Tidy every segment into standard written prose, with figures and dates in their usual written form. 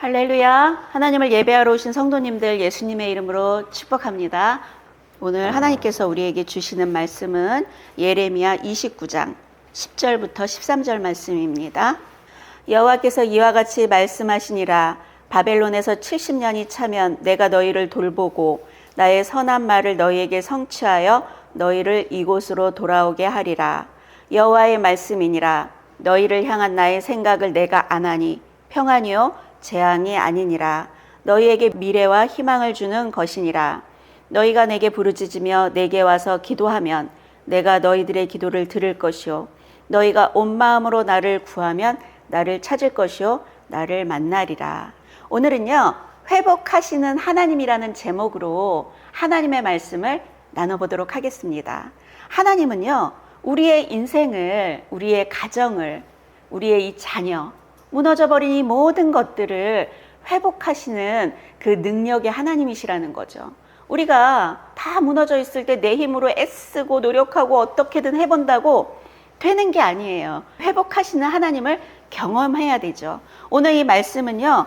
할렐루야. 하나님을 예배하러 오신 성도님들 예수님의 이름으로 축복합니다. 오늘 하나님께서 우리에게 주시는 말씀은 예레미야 29장 10절부터 13절 말씀입니다. 여호와께서 이와 같이 말씀하시니라. 바벨론에서 70년이 차면 내가 너희를 돌보고 나의 선한 말을 너희에게 성취하여 너희를 이곳으로 돌아오게 하리라. 여호와의 말씀이니라. 너희를 향한 나의 생각을 내가 아나니 평안이요 재앙이 아니니라. 너희에게 미래와 희망을 주는 것이니라. 너희가 내게 부르짖으며 내게 와서 기도하면 내가 너희들의 기도를 들을 것이요 너희가 온 마음으로 나를 구하면 나를 찾을 것이요 나를 만나리라. 오늘은요, 회복하시는 하나님이라는 제목으로 하나님의 말씀을 나눠보도록 하겠습니다. 하나님은요, 우리의 인생을, 우리의 가정을, 우리의 이 자녀, 무너져버린 이 모든 것들을 회복하시는 그 능력의 하나님이시라는 거죠. 우리가 다 무너져 있을 때 내 힘으로 애쓰고 노력하고 어떻게든 해본다고 되는 게 아니에요. 회복하시는 하나님을 경험해야 되죠. 오늘 이 말씀은요,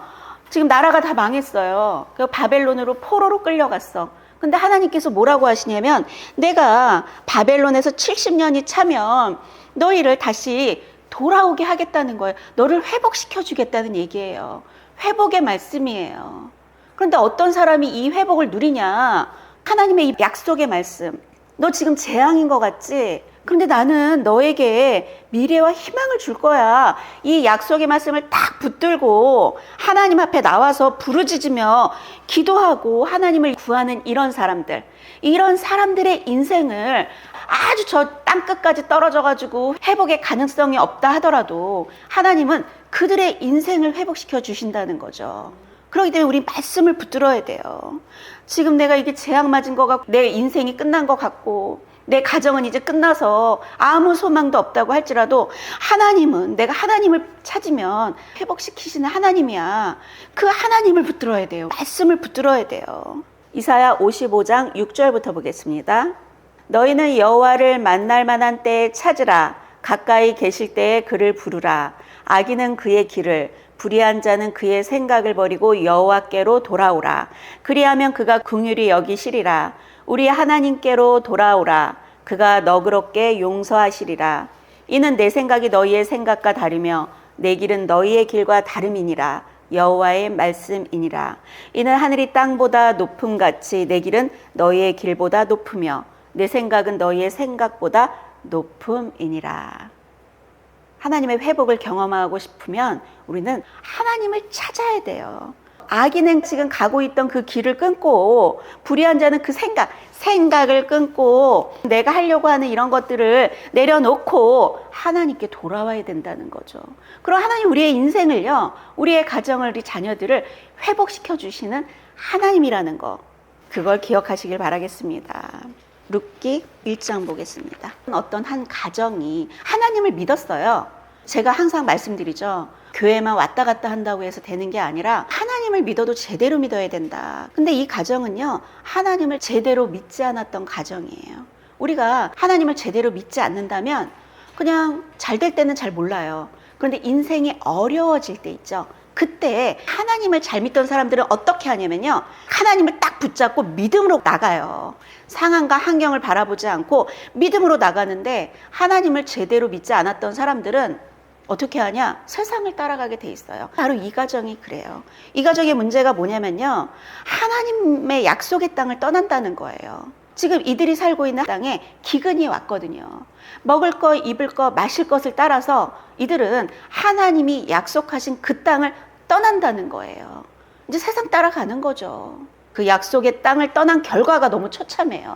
지금 나라가 다 망했어요. 그 바벨론으로 포로로 끌려갔어. 근데 하나님께서 뭐라고 하시냐면, 내가 바벨론에서 70년이 차면 너희를 다시 돌아오게 하겠다는 거예요. 너를 회복시켜 주겠다는 얘기예요. 회복의 말씀이에요. 그런데 어떤 사람이 이 회복을 누리냐? 하나님의 이 약속의 말씀. 너 지금 재앙인 것 같지? 그런데 나는 너에게 미래와 희망을 줄 거야. 이 약속의 말씀을 딱 붙들고 하나님 앞에 나와서 부르짖으며 기도하고 하나님을 구하는 이런 사람들의 인생을 아주 저 땅끝까지 떨어져가지고 회복의 가능성이 없다 하더라도 하나님은 그들의 인생을 회복시켜 주신다는 거죠. 그렇기 때문에 우리 말씀을 붙들어야 돼요. 지금 내가 이게 재앙 맞은 것 같고 내 인생이 끝난 것 같고 내 가정은 이제 끝나서 아무 소망도 없다고 할지라도 하나님은, 내가 하나님을 찾으면 회복시키시는 하나님이야. 그 하나님을 붙들어야 돼요. 말씀을 붙들어야 돼요. 이사야 55장 6절부터 보겠습니다. 너희는 여호와를 만날 만한 때에 찾으라. 가까이 계실 때에 그를 부르라. 악인은 그의 길을, 불의한 자는 그의 생각을 버리고 여호와께로 돌아오라. 그리하면 그가 긍휼히 여기시리라. 우리 하나님께로 돌아오라. 그가 너그럽게 용서하시리라. 이는 내 생각이 너희의 생각과 다르며 내 길은 너희의 길과 다름이니라. 여호와의 말씀이니라. 이는 하늘이 땅보다 높음같이 내 길은 너희의 길보다 높으며 내 생각은 너희의 생각보다 높음이니라. 하나님의 회복을 경험하고 싶으면 우리는 하나님을 찾아야 돼요. 악인은 지금 가고 있던 그 길을 끊고, 불의한 자는 그 생각을 끊고 내가 하려고 하는 이런 것들을 내려놓고 하나님께 돌아와야 된다는 거죠. 그럼 하나님 우리의 인생을요, 우리의 가정을, 우리 자녀들을 회복시켜 주시는 하나님이라는 거, 그걸 기억하시길 바라겠습니다. 룻기 1장 보겠습니다. 어떤 한 가정이 하나님을 믿었어요. 제가 항상 말씀드리죠. 교회만 왔다 갔다 한다고 해서 되는 게 아니라 하나님을 믿어도 제대로 믿어야 된다. 근데 이 가정은요, 하나님을 제대로 믿지 않았던 가정이에요. 우리가 하나님을 제대로 믿지 않는다면 그냥 잘 될 때는 잘 몰라요. 그런데 인생이 어려워질 때 있죠. 그때 하나님을 잘 믿던 사람들은 어떻게 하냐면요, 하나님을 딱 붙잡고 믿음으로 나가요. 상황과 환경을 바라보지 않고 믿음으로 나가는데, 하나님을 제대로 믿지 않았던 사람들은 어떻게 하냐? 세상을 따라가게 돼 있어요. 바로 이 가정이 그래요. 이 가정의 문제가 뭐냐면요, 하나님의 약속의 땅을 떠난다는 거예요. 지금 이들이 살고 있는 땅에 기근이 왔거든요. 먹을 거, 입을 거, 마실 것을 따라서 이들은 하나님이 약속하신 그 땅을 떠난다는 거예요. 이제 세상 따라가는 거죠. 그 약속의 땅을 떠난 결과가 너무 처참해요.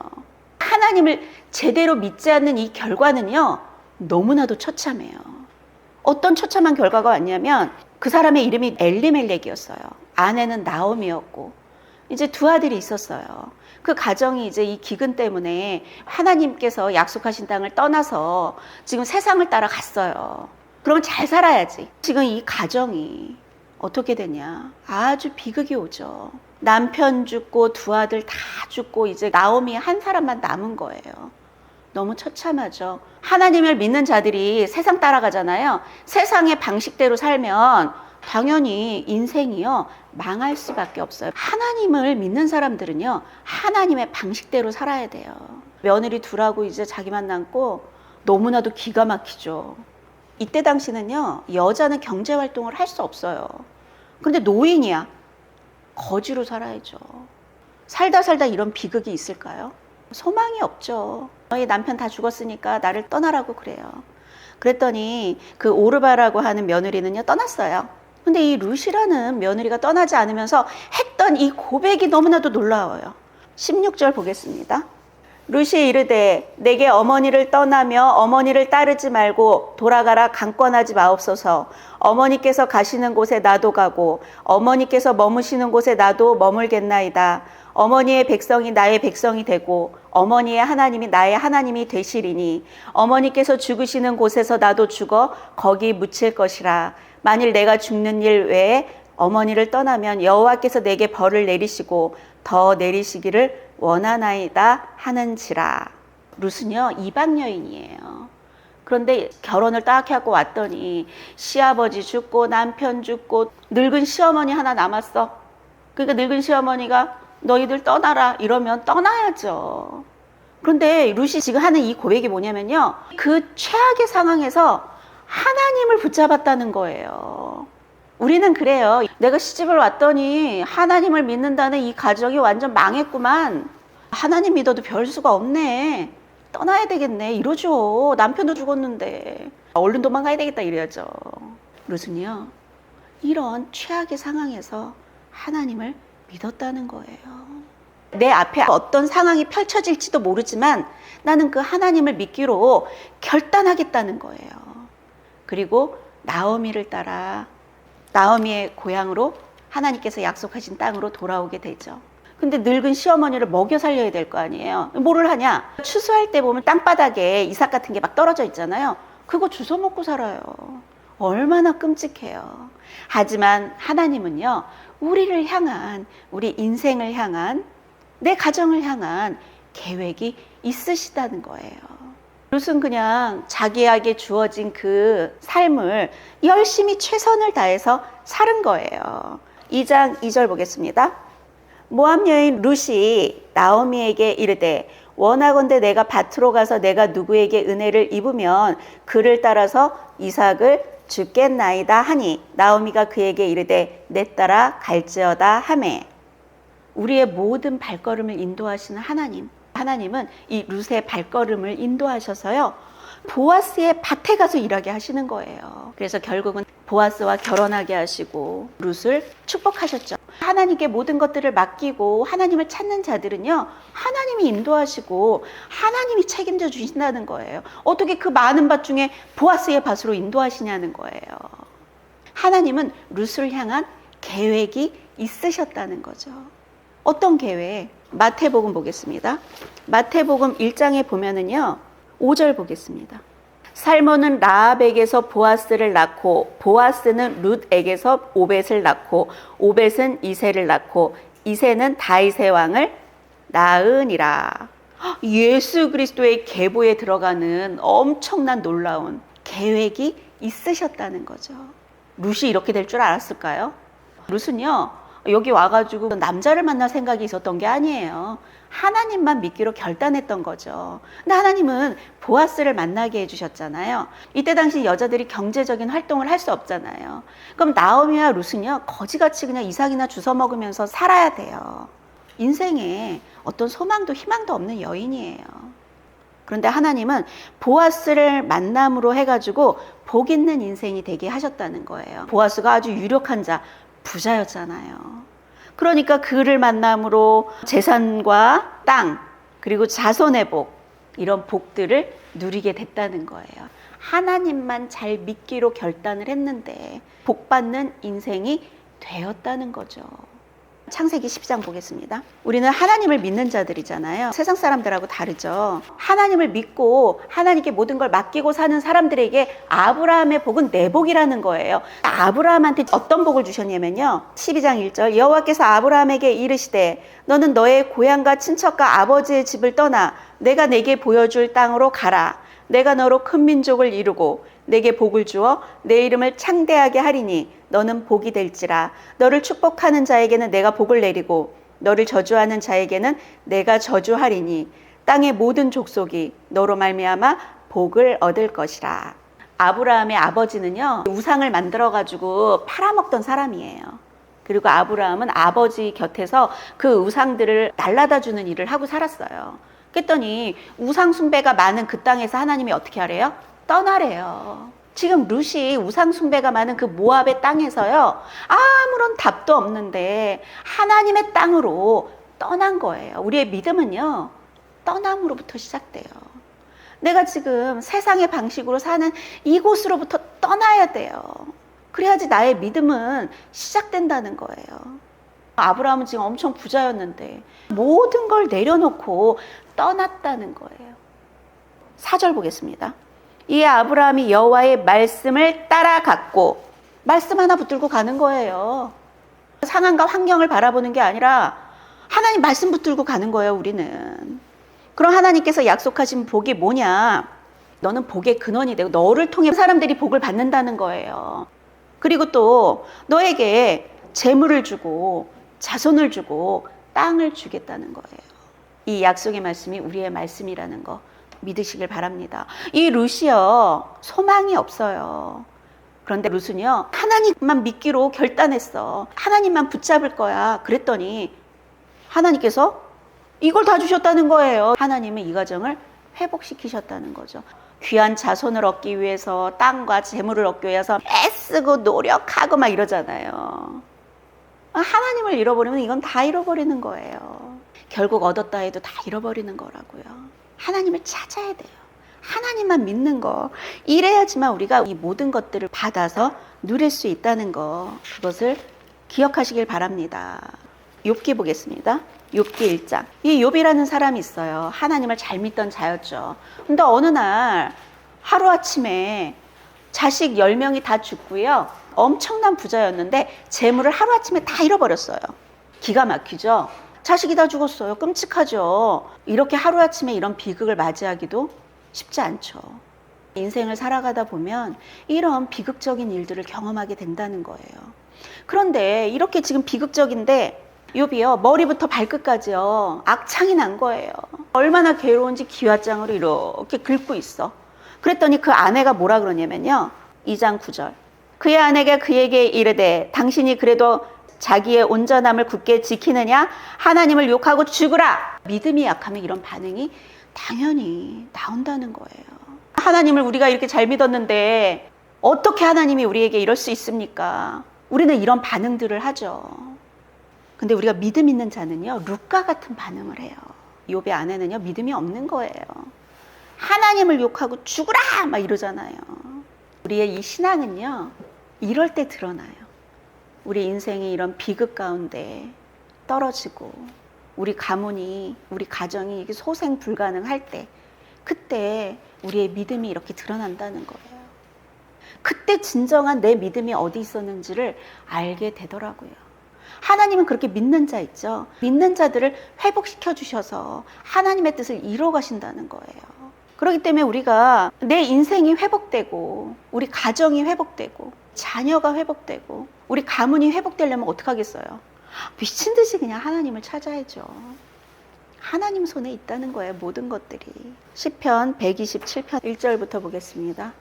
하나님을 제대로 믿지 않는 이 결과는요, 너무나도 처참해요. 어떤 처참한 결과가 왔냐면, 그 사람의 이름이 엘리멜렉이었어요. 아내는 나오미였고 이제 두 아들이 있었어요. 그 가정이 이제 이 기근 때문에 하나님께서 약속하신 땅을 떠나서 지금 세상을 따라갔어요. 그러면 잘 살아야지. 지금 이 가정이 어떻게 되냐? 아주 비극이 오죠. 남편 죽고 두 아들 다 죽고 이제 나오미 한 사람만 남은 거예요. 너무 처참하죠. 하나님을 믿는 자들이 세상 따라가잖아요. 세상의 방식대로 살면 당연히 인생이요 망할 수밖에 없어요. 하나님을 믿는 사람들은요 하나님의 방식대로 살아야 돼요. 며느리 둘하고 이제 자기만 남고 너무나도 기가 막히죠. 이때 당시는요 여자는 경제활동을 할 수 없어요. 근데 노인이야. 거지로 살아야죠. 살다 이런 비극이 있을까요? 소망이 없죠. 너희 남편 다 죽었으니까 나를 떠나라고 그래요. 그랬더니 그 오르바라고 하는 며느리는요 떠났어요. 근데 이 룻이라는 며느리가 떠나지 않으면서 했던 이 고백이 너무나도 놀라워요. 16절 보겠습니다. 룻이 이르되 내게 어머니를 떠나며 어머니를 따르지 말고 돌아가라 강권하지 마옵소서. 어머니께서 가시는 곳에 나도 가고 어머니께서 머무시는 곳에 나도 머물겠나이다. 어머니의 백성이 나의 백성이 되고 어머니의 하나님이 나의 하나님이 되시리니 어머니께서 죽으시는 곳에서 나도 죽어 거기 묻힐 것이라. 만일 내가 죽는 일 외에 어머니를 떠나면 여호와께서 내게 벌을 내리시고 더 내리시기를 원하나이다 하는지라. 룻은요 이방 여인이에요. 그런데 결혼을 딱 하고 왔더니 시아버지 죽고 남편 죽고 늙은 시어머니 하나 남았어. 그러니까 늙은 시어머니가 너희들 떠나라 이러면 떠나야죠. 그런데 룻이 지금 하는 이 고백이 뭐냐면요 그 최악의 상황에서 하나님을 붙잡았다는 거예요. 우리는 그래요. 내가 시집을 왔더니 하나님을 믿는다는 이 가정이 완전 망했구만. 하나님 믿어도 별 수가 없네. 떠나야 되겠네. 이러죠. 남편도 죽었는데. 얼른 도망가야 되겠다 이래야죠. 룻은요. 이런 최악의 상황에서 하나님을 믿었다는 거예요. 내 앞에 어떤 상황이 펼쳐질지도 모르지만 나는 그 하나님을 믿기로 결단하겠다는 거예요. 그리고 나오미를 따라 나오미의 고향으로 하나님께서 약속하신 땅으로 돌아오게 되죠. 근데 늙은 시어머니를 먹여 살려야 될 거 아니에요. 뭐를 하냐? 추수할 때 보면 땅바닥에 이삭 같은 게 막 떨어져 있잖아요. 그거 주워 먹고 살아요. 얼마나 끔찍해요. 하지만 하나님은요, 우리를 향한, 우리 인생을 향한, 내 가정을 향한 계획이 있으시다는 거예요. 룻은 그냥 자기에게 주어진 그 삶을 열심히 최선을 다해서 사는 거예요. 2장 2절 보겠습니다. 모압 여인 룻이 나오미에게 이르되 원하건대 내가 밭으로 가서 내가 누구에게 은혜를 입으면 그를 따라서 이삭을 주겠나이다 하니 나오미가 그에게 이르되 내 따라 갈지어다 하매. 우리의 모든 발걸음을 인도하시는 하나님, 하나님은 이 룻의 발걸음을 인도하셔서요 보아스의 밭에 가서 일하게 하시는 거예요. 그래서 결국은 보아스와 결혼하게 하시고 룻을 축복하셨죠. 하나님께 모든 것들을 맡기고 하나님을 찾는 자들은요 하나님이 인도하시고 하나님이 책임져 주신다는 거예요. 어떻게 그 많은 밭 중에 보아스의 밭으로 인도하시냐는 거예요. 하나님은 룻을 향한 계획이 있으셨다는 거죠. 어떤 계획? 마태복음 보겠습니다. 마태복음 1장에 보면은요 5절 보겠습니다. 살몬은 라합에게서 보아스를 낳고 보아스는 룻에게서 오벳을 낳고 오벳은 이새를 낳고 이새는 다윗의 왕을 낳으니라. 예수 그리스도의 계보에 들어가는 엄청난 놀라운 계획이 있으셨다는 거죠. 룻이 이렇게 될 줄 알았을까요? 룻은요 여기 와가지고 남자를 만날 생각이 있었던 게 아니에요. 하나님만 믿기로 결단했던 거죠. 근데 하나님은 보아스를 만나게 해주셨잖아요. 이때 당시 여자들이 경제적인 활동을 할 수 없잖아요. 그럼 나오미와 룻은요 거지같이 그냥 이삭이나 주워 먹으면서 살아야 돼요. 인생에 어떤 소망도 희망도 없는 여인이에요. 그런데 하나님은 보아스를 만남으로 해가지고 복 있는 인생이 되게 하셨다는 거예요. 보아스가 아주 유력한 자, 부자였잖아요. 그러니까 그를 만남으로 재산과 땅 그리고 자손의 복 이런 복들을 누리게 됐다는 거예요. 하나님만 잘 믿기로 결단을 했는데 복받는 인생이 되었다는 거죠. 창세기 10장 보겠습니다. 우리는 하나님을 믿는 자들이잖아요. 세상 사람들하고 다르죠. 하나님을 믿고 하나님께 모든 걸 맡기고 사는 사람들에게 아브라함의 복은 내 복이라는 거예요. 아브라함한테 어떤 복을 주셨냐면요. 12장 1절 여호와께서 아브라함에게 이르시되 너는 너의 고향과 친척과 아버지의 집을 떠나 내가 내게 보여줄 땅으로 가라. 내가 너로 큰 민족을 이루고 내게 복을 주어 내 이름을 창대하게 하리니 너는 복이 될지라. 너를 축복하는 자에게는 내가 복을 내리고 너를 저주하는 자에게는 내가 저주하리니 땅의 모든 족속이 너로 말미암아 복을 얻을 것이라. 아브라함의 아버지는요, 우상을 만들어 가지고 팔아먹던 사람이에요. 그리고 아브라함은 아버지 곁에서 그 우상들을 날라다 주는 일을 하고 살았어요. 그랬더니 우상 숭배가 많은 그 땅에서 하나님이 어떻게 하래요? 떠나래요. 지금 룻이 우상 숭배가 많은 그 모압의 땅에서요, 아무런 답도 없는데 하나님의 땅으로 떠난 거예요. 우리의 믿음은요, 떠남으로부터 시작돼요. 내가 지금 세상의 방식으로 사는 이곳으로부터 떠나야 돼요. 그래야지 나의 믿음은 시작된다는 거예요. 아브라함은 지금 엄청 부자였는데 모든 걸 내려놓고 떠났다는 거예요. 4절 보겠습니다. 이에 아브라함이 여호와의 말씀을 따라갔고, 말씀 하나 붙들고 가는 거예요. 상황과 환경을 바라보는 게 아니라 하나님 말씀 붙들고 가는 거예요, 우리는. 그럼 하나님께서 약속하신 복이 뭐냐? 너는 복의 근원이 되고 너를 통해 사람들이 복을 받는다는 거예요. 그리고 또 너에게 재물을 주고 자손을 주고 땅을 주겠다는 거예요. 이 약속의 말씀이 우리의 말씀이라는 거 믿으시길 바랍니다. 이 룻이요, 소망이 없어요. 그런데 룻은요, 하나님만 믿기로 결단했어. 하나님만 붙잡을 거야. 그랬더니 하나님께서 이걸 다 주셨다는 거예요. 하나님은 이 가정을 회복시키셨다는 거죠. 귀한 자손을 얻기 위해서, 땅과 재물을 얻기 위해서 애쓰고 노력하고 막 이러잖아요. 하나님을 잃어버리면 이건 다 잃어버리는 거예요. 결국 얻었다 해도 다 잃어버리는 거라고요. 하나님을 찾아야 돼요. 하나님만 믿는 거. 이래야지만 우리가 이 모든 것들을 받아서 누릴 수 있다는 거, 그것을 기억하시길 바랍니다. 욥기 보겠습니다. 욥기 1장. 이 욥이라는 사람이 있어요. 하나님을 잘 믿던 자였죠. 근데 어느 날 하루아침에 자식 10명이 다 죽고요, 엄청난 부자였는데 재물을 하루아침에 다 잃어버렸어요. 기가 막히죠. 자식이 다 죽었어요. 끔찍하죠. 이렇게 하루아침에 이런 비극을 맞이하기도 쉽지 않죠. 인생을 살아가다 보면 이런 비극적인 일들을 경험하게 된다는 거예요. 그런데 이렇게 지금 비극적인데 욥이요, 머리부터 발끝까지요, 악창이 난 거예요. 얼마나 괴로운지 기와장으로 이렇게 긁고 있어. 그랬더니 그 아내가 뭐라 그러냐면요, 2장 9절. 그의 아내가 그에게 이르되 당신이 그래도 자기의 온전함을 굳게 지키느냐? 하나님을 욕하고 죽으라. 믿음이 약하면 이런 반응이 당연히 나온다는 거예요. 하나님을 우리가 이렇게 잘 믿었는데 어떻게 하나님이 우리에게 이럴 수 있습니까? 우리는 이런 반응들을 하죠. 근데 우리가 믿음 있는 자는요, 룻과 같은 반응을 해요. 욥의 아내는요, 믿음이 없는 거예요. 하나님을 욕하고 죽으라 막 이러잖아요. 우리의 이 신앙은요, 이럴 때 드러나요. 우리 인생이 이런 비극 가운데 떨어지고 우리 가문이, 우리 가정이 이게 소생 불가능할 때, 그때 우리의 믿음이 이렇게 드러난다는 거예요. 그때 진정한 내 믿음이 어디 있었는지를 알게 되더라고요. 하나님은 그렇게 믿는 자 있죠. 믿는 자들을 회복시켜 주셔서 하나님의 뜻을 이루어 가신다는 거예요. 그렇기 때문에 우리가 내 인생이 회복되고 우리 가정이 회복되고 자녀가 회복되고 우리 가문이 회복되려면 어떻게 하겠어요? 미친 듯이 그냥 하나님을 찾아야죠. 하나님 손에 있다는 거예요, 모든 것들이. 시편 127편 1절부터 보겠습니다.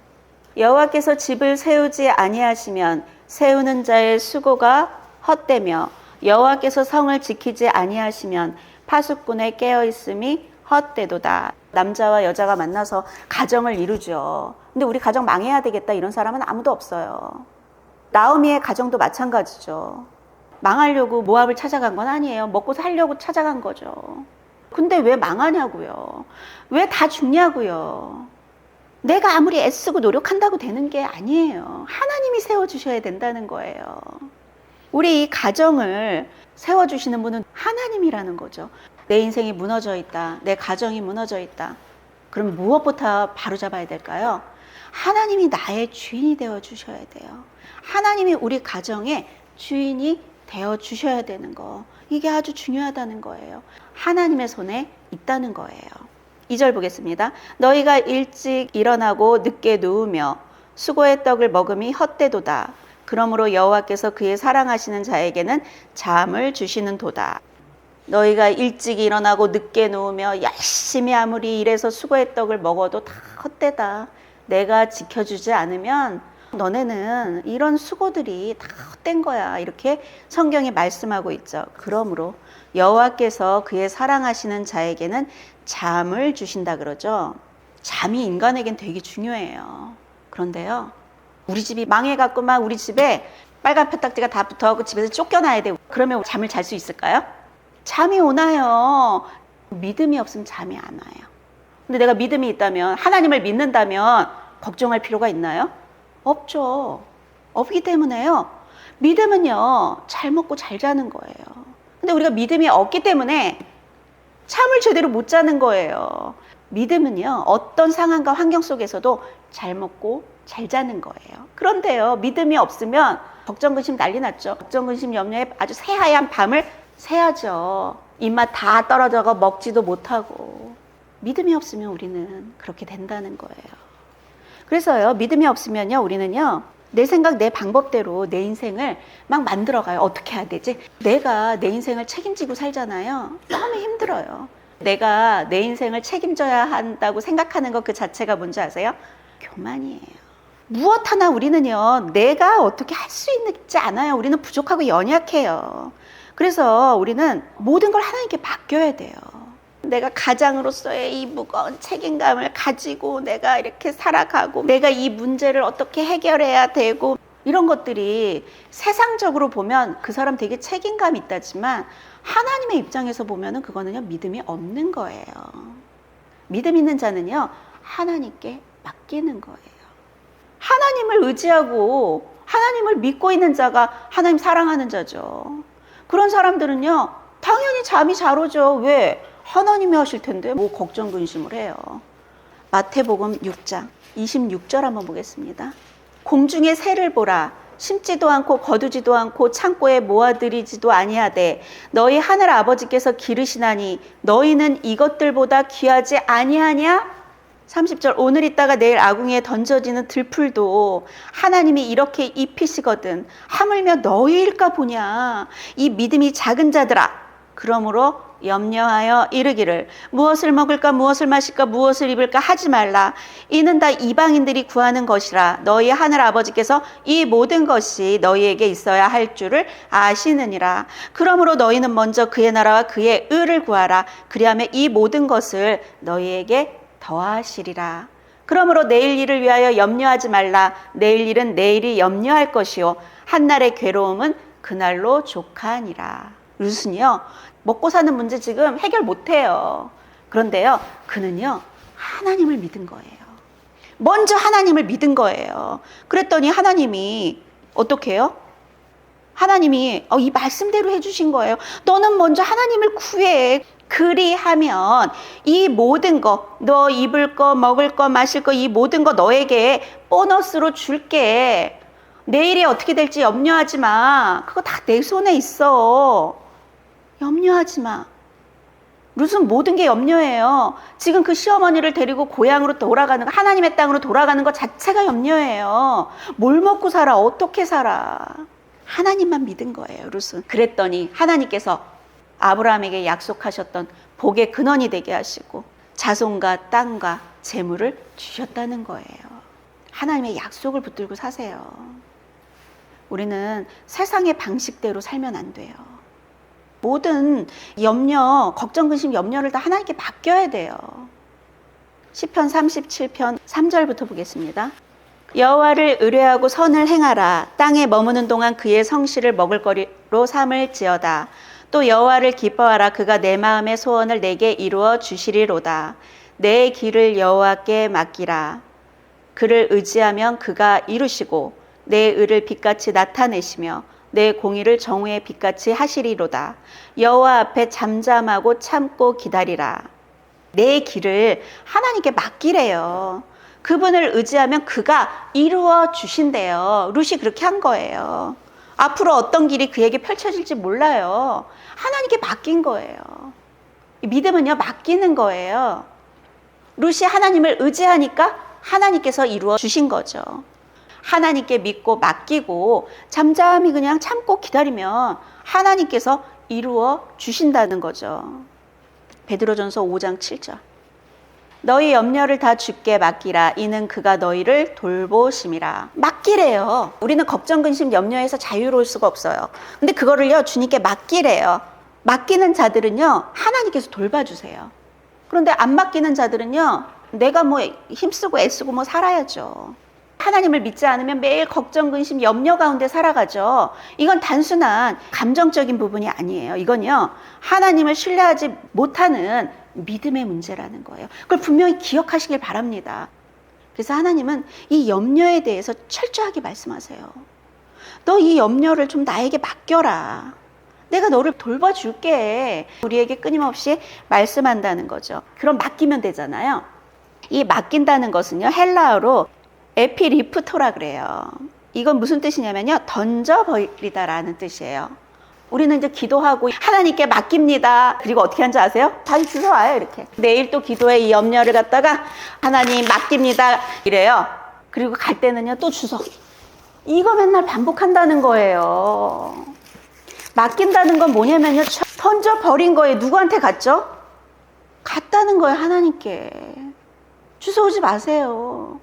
여호와께서 집을 세우지 아니하시면 세우는 자의 수고가 헛되며 여호와께서 성을 지키지 아니하시면 파수꾼의 깨어있음이 헛되도다. 남자와 여자가 만나서 가정을 이루죠. 근데 우리 가정 망해야 되겠다 이런 사람은 아무도 없어요. 나오미의 가정도 마찬가지죠. 망하려고 모압을 찾아간 건 아니에요. 먹고 살려고 찾아간 거죠. 근데 왜 망하냐고요. 왜 다 죽냐고요. 내가 아무리 애쓰고 노력한다고 되는 게 아니에요. 하나님이 세워주셔야 된다는 거예요. 우리 이 가정을 세워주시는 분은 하나님이라는 거죠. 내 인생이 무너져 있다. 내 가정이 무너져 있다. 그럼 무엇부터 바로잡아야 될까요? 하나님이 나의 주인이 되어 주셔야 돼요. 하나님이 우리 가정의 주인이 되어 주셔야 되는 거. 이게 아주 중요하다는 거예요. 하나님의 손에 있다는 거예요. 2절 보겠습니다. 너희가 일찍 일어나고 늦게 누우며 수고의 떡을 먹음이 헛되도다. 그러므로 여호와께서 그의 사랑하시는 자에게는 잠을 주시는 도다. 너희가 일찍 일어나고 늦게 누우며 열심히 아무리 일해서 수고의 떡을 먹어도 다 헛되다. 내가 지켜주지 않으면 너네는 이런 수고들이 다 헛된 거야. 이렇게 성경이 말씀하고 있죠. 그러므로 여호와께서 그의 사랑하시는 자에게는 잠을 주신다 그러죠. 잠이 인간에겐 되게 중요해요. 그런데요, 우리 집이 망해갖고만 우리 집에 빨간 페딱지가 다 붙어갖고 집에서 쫓겨나야 돼. 그러면 잠을 잘 수 있을까요? 잠이 오나요? 믿음이 없으면 잠이 안 와요. 근데 내가 믿음이 있다면, 하나님을 믿는다면 걱정할 필요가 있나요? 없죠. 없기 때문에요, 믿음은요, 잘 먹고 잘 자는 거예요. 근데 우리가 믿음이 없기 때문에 잠을 제대로 못 자는 거예요. 믿음은요, 어떤 상황과 환경 속에서도 잘 먹고 잘 자는 거예요. 그런데요, 믿음이 없으면 걱정, 근심 난리 났죠. 걱정, 근심, 염려에 아주 새하얀 밤을 새야죠. 입맛 다 떨어져가 먹지도 못하고. 믿음이 없으면 우리는 그렇게 된다는 거예요. 그래서요, 믿음이 없으면요, 우리는요, 내 생각, 내 방법대로 내 인생을 막 만들어가요. 어떻게 해야 되지? 내가 내 인생을 책임지고 살잖아요. 너무 힘들어요. 내가 내 인생을 책임져야 한다고 생각하는 것 그 자체가 뭔지 아세요? 교만이에요. 무엇 하나 우리는요, 내가 어떻게 할 수 있지 않아요. 우리는 부족하고 연약해요. 그래서 우리는 모든 걸 하나님께 맡겨야 돼요. 내가 가장으로서의 이 무거운 책임감을 가지고 내가 이렇게 살아가고, 내가 이 문제를 어떻게 해결해야 되고, 이런 것들이 세상적으로 보면 그 사람 되게 책임감이 있다지만 하나님의 입장에서 보면은 그거는요, 믿음이 없는 거예요. 믿음 있는 자는요, 하나님께 맡기는 거예요. 하나님을 의지하고 하나님을 믿고 있는 자가 하나님 사랑하는 자죠. 그런 사람들은요, 당연히 잠이 잘 오죠. 왜? 하나님이 하실 텐데 뭐 걱정 근심을 해요. 마태복음 6장 26절 한번 보겠습니다. 공중의 새를 보라. 심지도 않고 거두지도 않고 창고에 모아들이지도 아니하되 너희 하늘 아버지께서 기르시나니 너희는 이것들보다 귀하지 아니하냐? 30절, 오늘 있다가 내일 아궁이에 던져지는 들풀도 하나님이 이렇게 입히시거든 하물며 너희일까 보냐. 이 믿음이 작은 자들아, 그러므로 염려하여 이르기를 무엇을 먹을까 무엇을 마실까 무엇을 입을까 하지 말라. 이는 다 이방인들이 구하는 것이라. 너희 하늘 아버지께서 이 모든 것이 너희에게 있어야 할 줄을 아시느니라. 그러므로 너희는 먼저 그의 나라와 그의 의를 구하라. 그리하면 이 모든 것을 너희에게 더하시리라. 그러므로 내일 일을 위하여 염려하지 말라. 내일 일은 내일이 염려할 것이요 한날의 괴로움은 그날로 족하니라. 룻은요, 먹고 사는 문제 지금 해결 못해요. 그런데요, 그는요, 하나님을 믿은 거예요. 먼저 하나님을 믿은 거예요. 그랬더니 하나님이 어떻게 해요? 하나님이 이 말씀대로 해주신 거예요. 너는 먼저 하나님을 구해. 그리하면 이 모든 거, 너 입을 거, 먹을 거, 마실 거, 이 모든 거 너에게 보너스로 줄게. 내일이 어떻게 될지 염려하지 마. 그거 다 내 손에 있어. 염려하지 마. 룻은 모든 게 염려예요. 지금 그 시어머니를 데리고 고향으로 돌아가는 거, 하나님의 땅으로 돌아가는 것 자체가 염려예요. 뭘 먹고 살아? 어떻게 살아? 하나님만 믿은 거예요, 룻은. 그랬더니 하나님께서 아브라함에게 약속하셨던 복의 근원이 되게 하시고 자손과 땅과 재물을 주셨다는 거예요. 하나님의 약속을 붙들고 사세요. 우리는 세상의 방식대로 살면 안 돼요. 모든 염려, 걱정, 근심, 염려를 다 하나님께 맡겨야 돼요. 시편 37편 3절부터 보겠습니다. 여호와를 의뢰하고 선을 행하라. 땅에 머무는 동안 그의 성실을 먹을거리로 삼을지어다. 또 여호와를 기뻐하라. 그가 내 마음의 소원을 내게 이루어 주시리로다. 내 길을 여호와께 맡기라. 그를 의지하면 그가 이루시고 내 의를 빛같이 나타내시며 내 공의를 정오의 빛같이 하시리로다. 여호와 앞에 잠잠하고 참고 기다리라. 내 길을 하나님께 맡기래요. 그분을 의지하면 그가 이루어 주신대요. 룻이 그렇게 한 거예요. 앞으로 어떤 길이 그에게 펼쳐질지 몰라요. 하나님께 맡긴 거예요. 믿음은요, 맡기는 거예요. 룻이 하나님을 의지하니까 하나님께서 이루어 주신 거죠. 하나님께 믿고 맡기고 잠잠히 그냥 참고 기다리면 하나님께서 이루어 주신다는 거죠. 베드로전서 5장 7절. 너희 염려를 다 주께 맡기라. 이는 그가 너희를 돌보심이라. 맡기래요. 우리는 걱정, 근심, 염려에서 자유로울 수가 없어요. 근데 그거를요, 주님께 맡기래요. 맡기는 자들은요, 하나님께서 돌봐주세요. 그런데 안 맡기는 자들은요, 내가 뭐 힘쓰고 애쓰고 뭐 살아야죠. 하나님을 믿지 않으면 매일 걱정, 근심, 염려 가운데 살아가죠. 이건 단순한 감정적인 부분이 아니에요. 이건요, 하나님을 신뢰하지 못하는 믿음의 문제라는 거예요. 그걸 분명히 기억하시길 바랍니다. 그래서 하나님은 이 염려에 대해서 철저하게 말씀하세요. 너 이 염려를 좀 나에게 맡겨라. 내가 너를 돌봐줄게. 우리에게 끊임없이 말씀한다는 거죠. 그럼 맡기면 되잖아요. 이 맡긴다는 것은요, 헬라어로 에피리프토라 그래요. 이건 무슨 뜻이냐면요, 던져버리다라는 뜻이에요. 우리는 이제 기도하고 하나님께 맡깁니다. 그리고 어떻게 하는지 아세요? 다시 주워와요, 이렇게. 내일 또 기도에 이 염려를 갖다가 하나님 맡깁니다. 이래요. 그리고 갈 때는요, 또 주워. 이거 맨날 반복한다는 거예요. 맡긴다는 건 뭐냐면요, 던져버린 거예요. 누구한테 갔죠? 갔다는 거예요, 하나님께. 주워오지 마세요.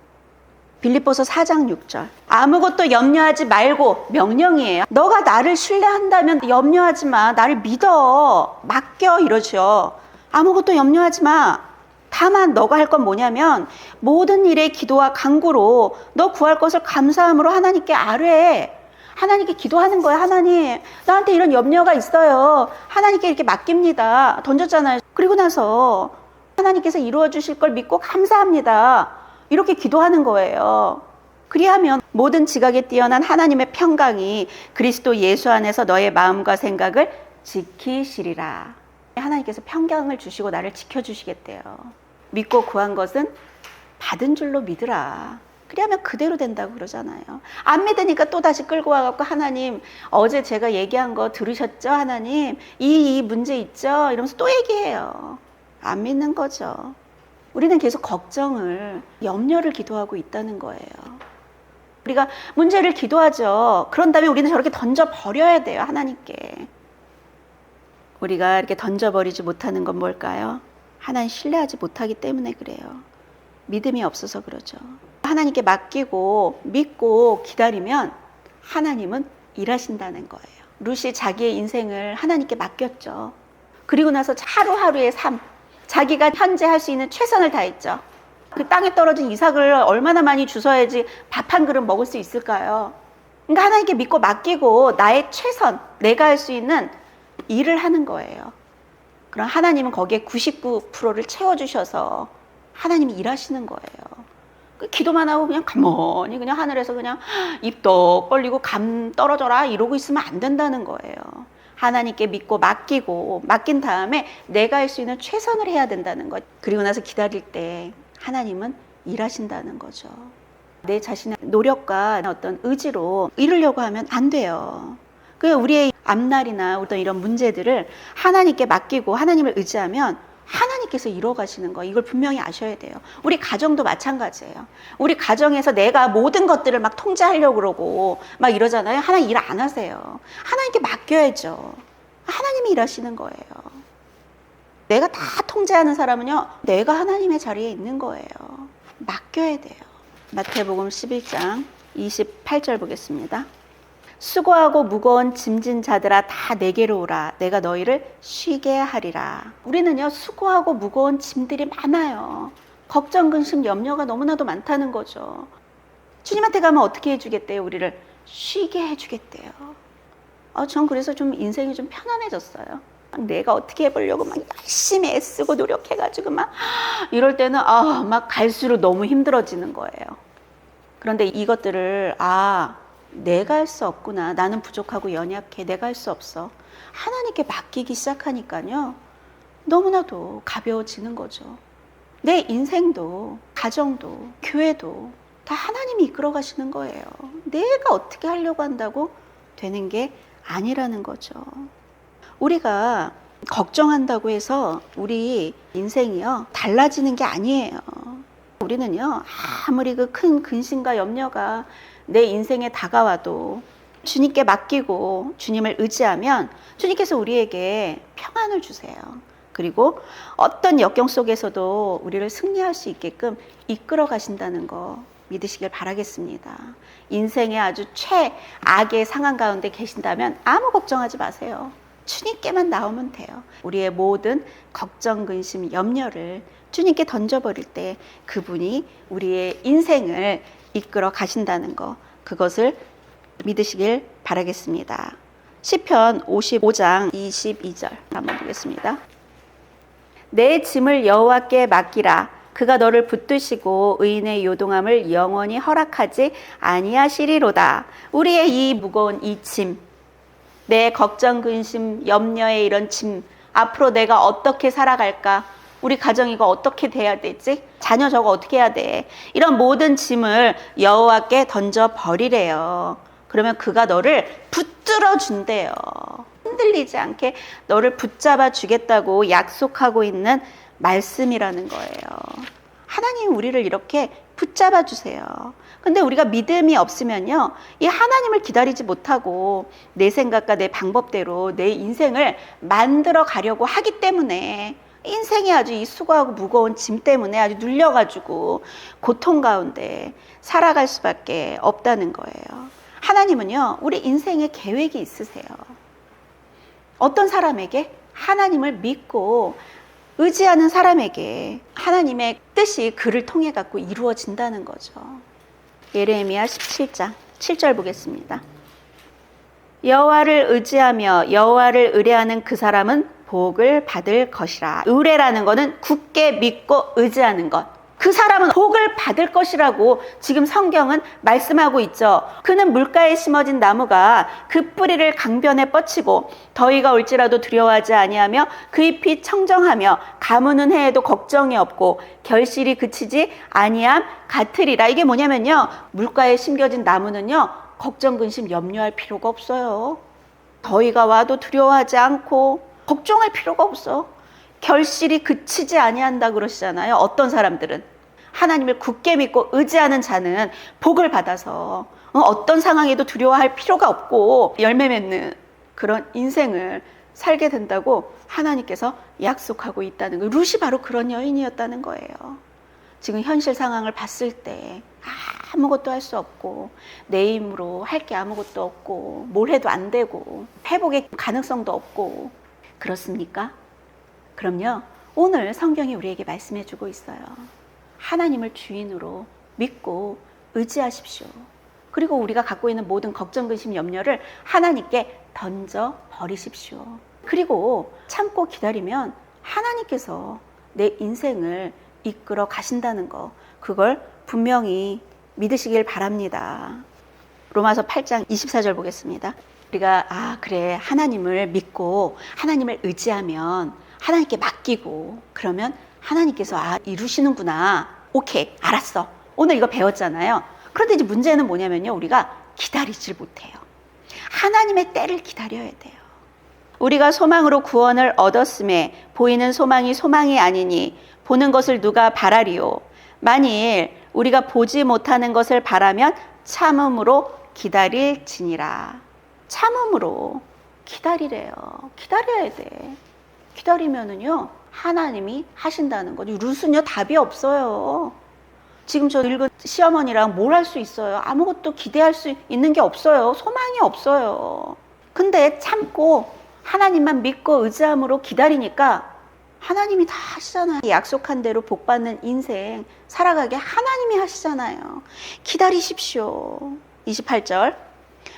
빌립보서 4장 6절. 아무것도 염려하지 말고, 명령이에요. 너가 나를 신뢰한다면 염려하지 마. 나를 믿어. 맡겨. 이러죠. 아무것도 염려하지 마. 다만 너가 할 건 뭐냐면 모든 일에 기도와 간구로 너 구할 것을 감사함으로 하나님께 아뢰. 하나님께 기도하는 거야. 하나님, 나한테 이런 염려가 있어요. 하나님께 이렇게 맡깁니다. 던졌잖아요. 그리고 나서 하나님께서 이루어 주실 걸 믿고 감사합니다. 이렇게 기도하는 거예요. 그리하면 모든 지각에 뛰어난 하나님의 평강이 그리스도 예수 안에서 너의 마음과 생각을 지키시리라. 하나님께서 평강을 주시고 나를 지켜주시겠대요. 믿고 구한 것은 받은 줄로 믿으라. 그리하면 그대로 된다고 그러잖아요. 안 믿으니까 또 다시 끌고 와갖고 하나님, 어제 제가 얘기한 거 들으셨죠? 하나님, 이 문제 있죠? 이러면서 또 얘기해요. 안 믿는 거죠. 우리는 계속 걱정을, 염려를 기도하고 있다는 거예요. 우리가 문제를 기도하죠. 그런 다음에 우리는 저렇게 던져버려야 돼요, 하나님께. 우리가 이렇게 던져버리지 못하는 건 뭘까요? 하나님 신뢰하지 못하기 때문에 그래요. 믿음이 없어서 그러죠. 하나님께 맡기고 믿고 기다리면 하나님은 일하신다는 거예요. 룻이 자기의 인생을 하나님께 맡겼죠. 그리고 나서 하루하루의 삶, 자기가 현재 할 수 있는 최선을 다했죠. 그 땅에 떨어진 이삭을 얼마나 많이 주워야지 밥 한 그릇 먹을 수 있을까요? 그러니까 하나님께 믿고 맡기고 나의 최선, 내가 할 수 있는 일을 하는 거예요. 그럼 하나님은 거기에 99%를 채워주셔서 하나님이 일하시는 거예요. 기도만 하고 그냥 가만히 그냥 하늘에서 그냥 입 똑 벌리고 감 떨어져라 이러고 있으면 안 된다는 거예요. 하나님께 믿고 맡긴 다음에 내가 할 수 있는 최선을 해야 된다는 것. 그리고 나서 기다릴 때 하나님은 일하신다는 거죠. 내 자신의 노력과 어떤 의지로 이루려고 하면 안 돼요. 우리의 앞날이나 어떤 이런 문제들을 하나님께 맡기고 하나님을 의지하면 하나님께서 이뤄가시는 거, 이걸 분명히 아셔야 돼요. 우리 가정도 마찬가지예요. 우리 가정에서 내가 모든 것들을 막 통제하려고 그러고 막 이러잖아요. 하나님 일 안 하세요. 하나님께 맡겨야죠. 하나님이 일하시는 거예요. 내가 다 통제하는 사람은요, 내가 하나님의 자리에 있는 거예요. 맡겨야 돼요. 마태복음 11장 28절 보겠습니다. 수고하고 무거운 짐진 자들아 다 내게로 오라. 내가 너희를 쉬게 하리라. 우리는요, 수고하고 무거운 짐들이 많아요. 걱정, 근심, 염려가 너무나도 많다는 거죠. 주님한테 가면 어떻게 해주겠대요? 우리를 쉬게 해주겠대요. 전 그래서 좀 인생이 좀 편안해졌어요. 내가 어떻게 해보려고 막 열심히 애쓰고 노력해가지고 막 이럴 때는 막 갈수록 너무 힘들어지는 거예요. 그런데 이것들을 내가 할 수 없구나. 나는 부족하고 연약해. 내가 할 수 없어. 하나님께 맡기기 시작하니까요, 너무나도 가벼워지는 거죠. 내 인생도, 가정도, 교회도 다 하나님이 이끌어 가시는 거예요. 내가 어떻게 하려고 한다고 되는 게 아니라는 거죠. 우리가 걱정한다고 해서 우리 인생이요 달라지는 게 아니에요. 우리는요 아무리 그 큰 근심과 염려가 내 인생에 다가와도 주님께 맡기고 주님을 의지하면 주님께서 우리에게 평안을 주세요. 그리고 어떤 역경 속에서도 우리를 승리할 수 있게끔 이끌어 가신다는 거 믿으시길 바라겠습니다. 인생의 아주 최악의 상황 가운데 계신다면 아무 걱정하지 마세요. 주님께만 나오면 돼요. 우리의 모든 걱정, 근심, 염려를 주님께 던져버릴 때 그분이 우리의 인생을 이끌어 가신다는 거, 그것을 믿으시길 바라겠습니다. 시편 55장 22절 한번 보겠습니다. 내 짐을 여호와께 맡기라. 그가 너를 붙드시고 의인의 요동함을 영원히 허락하지 아니하시리로다. 우리의 이 무거운 이 짐, 내 걱정, 근심, 염려의 이런 짐, 앞으로 내가 어떻게 살아갈까? 우리 가정 이거 어떻게 돼야 되지? 자녀 저거 어떻게 해야 돼? 이런 모든 짐을 여호와께 던져 버리래요. 그러면 그가 너를 붙들어 준대요. 흔들리지 않게 너를 붙잡아 주겠다고 약속하고 있는 말씀이라는 거예요. 하나님 우리를 이렇게 붙잡아 주세요. 근데 우리가 믿음이 없으면요, 이 하나님을 기다리지 못하고 내 생각과 내 방법대로 내 인생을 만들어 가려고 하기 때문에 인생이 아주 이 수고하고 무거운 짐 때문에 아주 눌려가지고 고통 가운데 살아갈 수밖에 없다는 거예요. 하나님은요, 우리 인생에 계획이 있으세요. 어떤 사람에게? 하나님을 믿고 의지하는 사람에게 하나님의 뜻이 그를 통해 갖고 이루어진다는 거죠. 예레미야 17장 7절 보겠습니다. 여호와를 의지하며 여호와를 의뢰하는 그 사람은 복을 받을 것이라. 의뢰라는 것은 굳게 믿고 의지하는 것. 그 사람은 복을 받을 것이라고 지금 성경은 말씀하고 있죠. 그는 물가에 심어진 나무가 그 뿌리를 강변에 뻗치고 더위가 올지라도 두려워하지 아니하며 그 잎이 청정하며 가무는 해에도 걱정이 없고 결실이 그치지 아니함 같으리라. 이게 뭐냐면요, 물가에 심겨진 나무는요 걱정, 근심, 염려할 필요가 없어요. 더위가 와도 두려워하지 않고 걱정할 필요가 없어. 결실이 그치지 아니한다 그러시잖아요. 어떤 사람들은 하나님을 굳게 믿고 의지하는 자는 복을 받아서 어떤 상황에도 두려워할 필요가 없고 열매 맺는 그런 인생을 살게 된다고 하나님께서 약속하고 있다는 거예요. 룻이 바로 그런 여인이었다는 거예요. 지금 현실 상황을 봤을 때 아무것도 할 수 없고 내 힘으로 할 게 아무것도 없고 뭘 해도 안 되고 회복의 가능성도 없고 그렇습니까? 그럼요, 오늘 성경이 우리에게 말씀해 주고 있어요. 하나님을 주인으로 믿고 의지하십시오. 그리고 우리가 갖고 있는 모든 걱정, 근심, 염려를 하나님께 던져 버리십시오. 그리고 참고 기다리면 하나님께서 내 인생을 이끌어 가신다는 거, 그걸 분명히 믿으시길 바랍니다. 로마서 8장 24절 보겠습니다. 우리가 그래, 하나님을 믿고 하나님을 의지하면 하나님께 맡기고 그러면 하나님께서 이루시는구나. 오케이, 알았어. 오늘 이거 배웠잖아요. 그런데 이제 문제는 뭐냐면요, 우리가 기다리질 못해요. 하나님의 때를 기다려야 돼요. 우리가 소망으로 구원을 얻었음에 보이는 소망이 소망이 아니니 보는 것을 누가 바라리요. 만일 우리가 보지 못하는 것을 바라면 참음으로 기다릴지니라. 참음으로 기다리래요. 기다려야 돼. 기다리면은요 하나님이 하신다는 거죠. 룻은요 답이 없어요. 지금 저 늙은 시어머니랑 뭘 할 수 있어요? 아무것도 기대할 수 있는 게 없어요. 소망이 없어요. 근데 참고 하나님만 믿고 의지함으로 기다리니까 하나님이 다 하시잖아요. 약속한 대로 복 받는 인생 살아가게 하나님이 하시잖아요. 기다리십시오. 28절.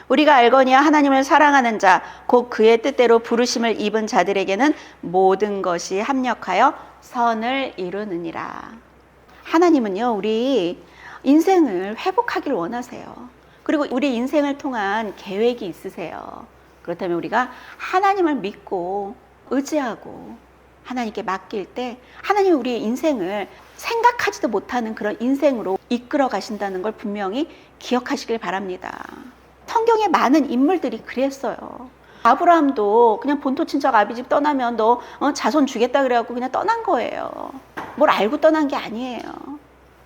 우리가 알거니와 하나님을 사랑하는 자, 곧 그의 뜻대로 부르심을 입은 자들에게는 모든 것이 합력하여 선을 이루느니라. 하나님은요, 우리 인생을 회복하길 원하세요. 그리고 우리 인생을 통한 계획이 있으세요. 그렇다면 우리가 하나님을 믿고 의지하고 하나님께 맡길 때 하나님이 우리의 인생을 생각하지도 못하는 그런 인생으로 이끌어 가신다는 걸 분명히 기억하시길 바랍니다. 성경에 많은 인물들이 그랬어요. 아브라함도 그냥 본토 친척 아비집 떠나면 너 자손 주겠다 그래갖고 그냥 떠난 거예요. 뭘 알고 떠난 게 아니에요.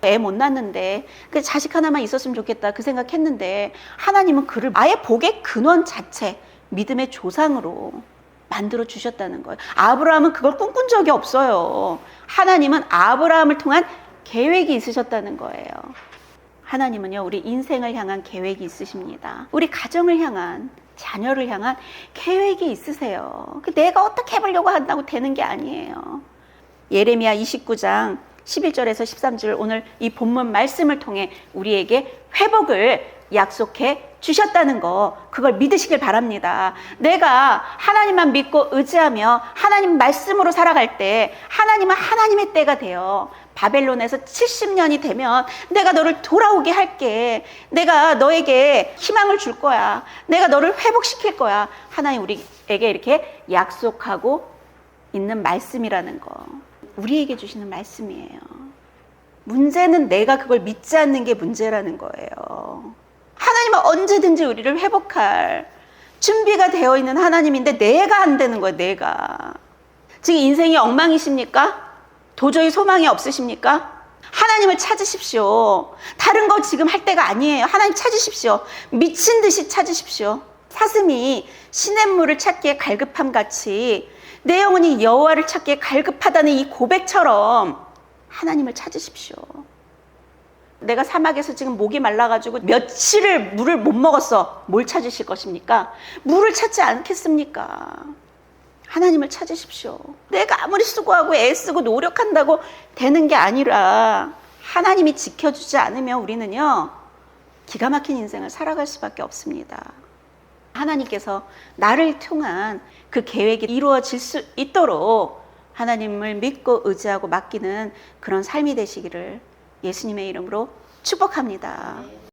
애 못 낳는데 그 자식 하나만 있었으면 좋겠다 그 생각했는데 하나님은 그를 아예 복의 근원 자체, 믿음의 조상으로 만들어 주셨다는 거예요. 아브라함은 그걸 꿈꾼 적이 없어요. 하나님은 아브라함을 통한 계획이 있으셨다는 거예요. 하나님은요, 우리 인생을 향한 계획이 있으십니다. 우리 가정을 향한, 자녀를 향한 계획이 있으세요. 내가 어떻게 해보려고 한다고 되는 게 아니에요. 예레미야 29장 11절에서 13절 오늘 이 본문 말씀을 통해 우리에게 회복을 약속해 주셨다는 거, 그걸 믿으시길 바랍니다. 내가 하나님만 믿고 의지하며 하나님 말씀으로 살아갈 때 하나님은 하나님의 때가 돼요. 바벨론에서 70년이 되면 내가 너를 돌아오게 할게. 내가 너에게 희망을 줄 거야. 내가 너를 회복시킬 거야. 하나님 우리에게 이렇게 약속하고 있는 말씀이라는 거. 우리에게 주시는 말씀이에요. 문제는 내가 그걸 믿지 않는 게 문제라는 거예요. 하나님은 언제든지 우리를 회복할 준비가 되어 있는 하나님인데 내가 안 되는 거예요. 내가. 지금 인생이 엉망이십니까? 도저히 소망이 없으십니까? 하나님을 찾으십시오. 다른 거 지금 할 때가 아니에요. 하나님 찾으십시오. 미친 듯이 찾으십시오. 사슴이 시냇물을 찾기에 갈급함 같이 내 영혼이 여호와를 찾기에 갈급하다는 이 고백처럼 하나님을 찾으십시오. 내가 사막에서 지금 목이 말라가지고 며칠을 물을 못 먹었어. 뭘 찾으실 것입니까? 물을 찾지 않겠습니까? 하나님을 찾으십시오. 내가 아무리 수고하고 애쓰고 노력한다고 되는 게 아니라 하나님이 지켜주지 않으면 우리는요, 기가 막힌 인생을 살아갈 수밖에 없습니다. 하나님께서 나를 통한 그 계획이 이루어질 수 있도록 하나님을 믿고 의지하고 맡기는 그런 삶이 되시기를 예수님의 이름으로 축복합니다.